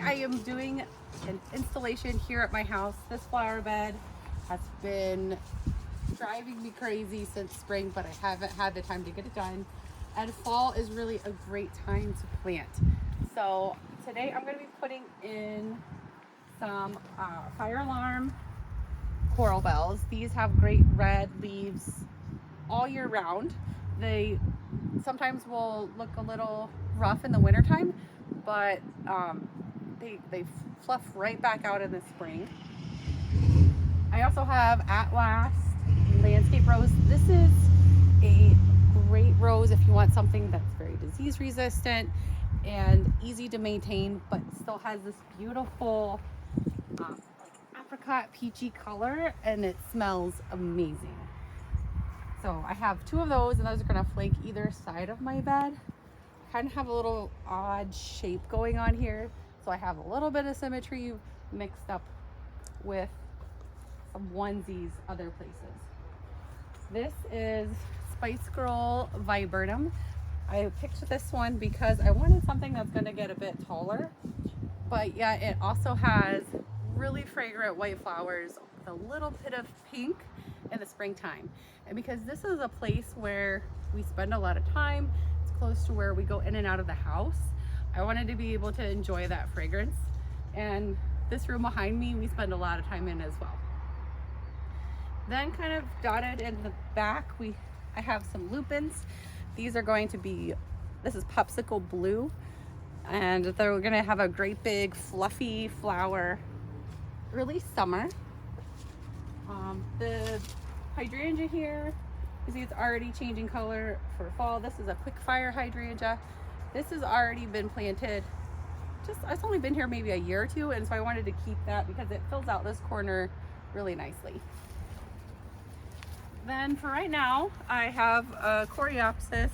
I am doing an installation here at my house. This flower bed has been driving me crazy since spring, but I haven't had the time to get it done. And fall is really a great time to plant. So today I'm going to be putting in some fire alarm coral bells. These have great red leaves all year round. They sometimes will look a little rough in the wintertime, but they fluff right back out in the spring. I also have At Last landscape rose. This is a great rose if you want something that's very disease resistant and easy to maintain, but still has this beautiful like apricot peachy color, and it smells amazing. So I have two of those, and those are going to flank either side of my bed. Kind of have a little odd shape going on here, so I have a little bit of symmetry mixed up with some onesies other places. This is Spice Girl Viburnum. I picked this one because I wanted something that's going to get a bit taller, but yeah, it also has really fragrant white flowers with a little bit of pink in the springtime. And because this is a place where we spend a lot of time, it's close to where we go in and out of the house, I wanted to be able to enjoy that fragrance. And this room behind me, we spend a lot of time in as well. Then kind of dotted in the back, I have some lupins. These are going to be, this is popsicle blue, and they're gonna have a great big fluffy flower early summer. The hydrangea here, you see it's already changing color for fall. This is a quick fire hydrangea. This has already been planted. It's only been here maybe a year or two, and so I wanted to keep that because it fills out this corner really nicely. Then for right now, I have a coreopsis.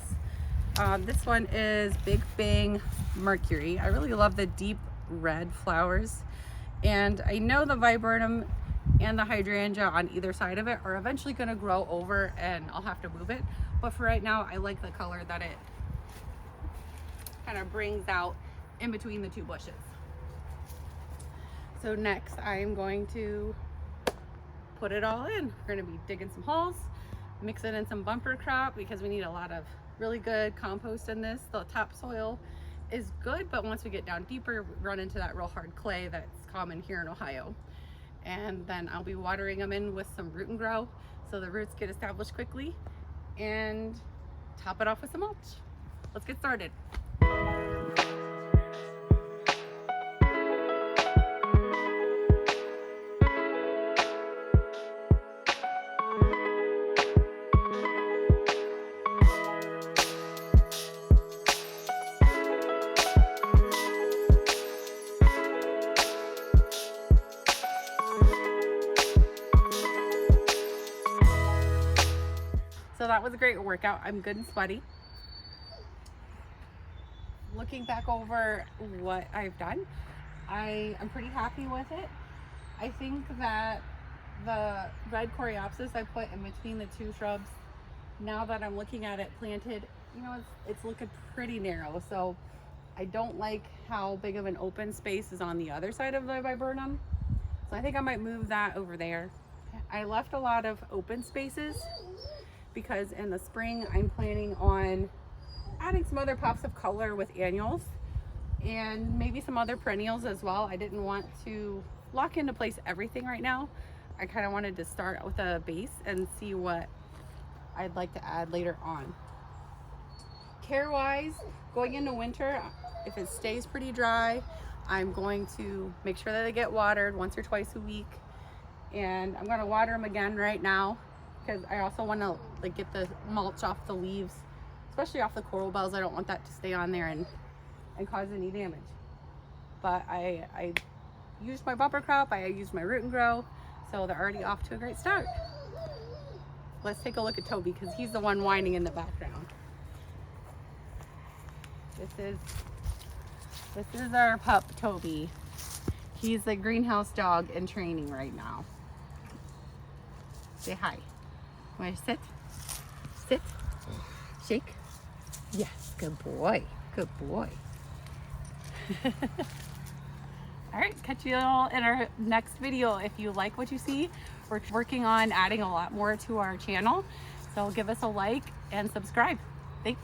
This one is Big Bang Mercury. I really love the deep red flowers, and I know the viburnum and the hydrangea on either side of it are eventually going to grow over, and I'll have to move it. But for right now, I like the color that it kind of brings out in between the two bushes. So next, I'm going to put it all in. We're going to be digging some holes, mixing in some bumper crop because we need a lot of really good compost in this. The topsoil is good, but once we get down deeper, we run into that real hard clay that's common here in Ohio. And then I'll be watering them in with some root and grow so the roots get established quickly, and top it off with some mulch. Let's get started. So that was a great workout. I'm good and sweaty. Looking back over what I've done, I'm pretty happy with it. I think that the red coreopsis I put in between the two shrubs, now that I'm looking at it planted, you know, it's looking pretty narrow. So I don't like how big of an open space is on the other side of the viburnum. So I think I might move that over there. I left a lot of open spaces because in the spring I'm planning on adding some other pops of color with annuals and maybe some other perennials as well. I didn't want to lock into place everything right now. I kind of wanted to start with a base and see what I'd like to add later on. Care wise, going into winter, if it stays pretty dry, I'm going to make sure that they get watered once or twice a week, and I'm going to water them again right now because I also want to get the mulch off the leaves, especially off the coral bells. I don't want that to stay on there and cause any damage. But I used my bumper crop, I used my root and grow, so they're already off to a great start. Let's take a look at Toby because he's the one whining in the background. This is our pup, Toby. He's the greenhouse dog in training right now. Say hi. Want to sit? Sit. Shake. Yes, good boy. Good boy. All right, catch you all in our next video. If you like what you see, we're working on adding a lot more to our channel. So give us a like and subscribe. Thanks.